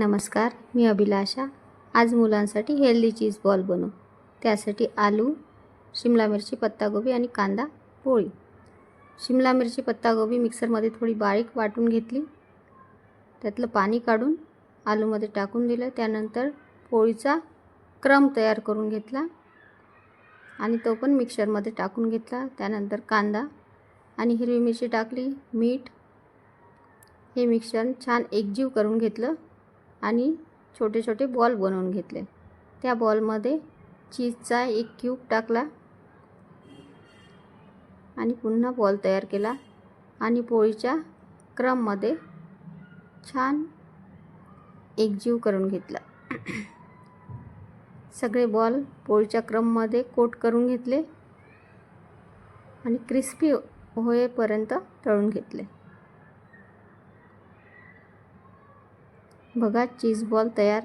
नमस्कार, मी अभिलाषा। आज मुलांसाठी हेल्दी चीज बॉल बनवू। त्यासाठी आलू, शिमला मिरची, पत्तागोबी आणि कांदा, पोळी। शिमला मिरची, पत्तागोबी मिक्सरमध्ये थोडी बारीक वाटून घेतली। त्यातलं पाणी काढून आलूमध्ये टाकून दिलं। त्यानंतर पोळीचा क्रम तयार करून घेतला आणि तो पण मिक्सरमध्ये टाकून घेतला। त्यानंतर कांदा आणि हिरवी मिरची टाकली, मीठ, हे मिश्रण छान एकजीव करून घेतलं आणि छोटे छोटे बॉल बनवून घेतले। त्या बॉलमध्ये चीजचा एक क्यूब टाकला आणि पुन्हा बॉल तयार केला आणि पोळीच्या क्रममध्ये छान एकजीव करून घेतला। सगळे बॉल पोळीच्या क्रममध्ये कोट करून घेतले आणि क्रिस्पी होईपर्यंत तळून घेतले। बघा, चीज बॉल तयार।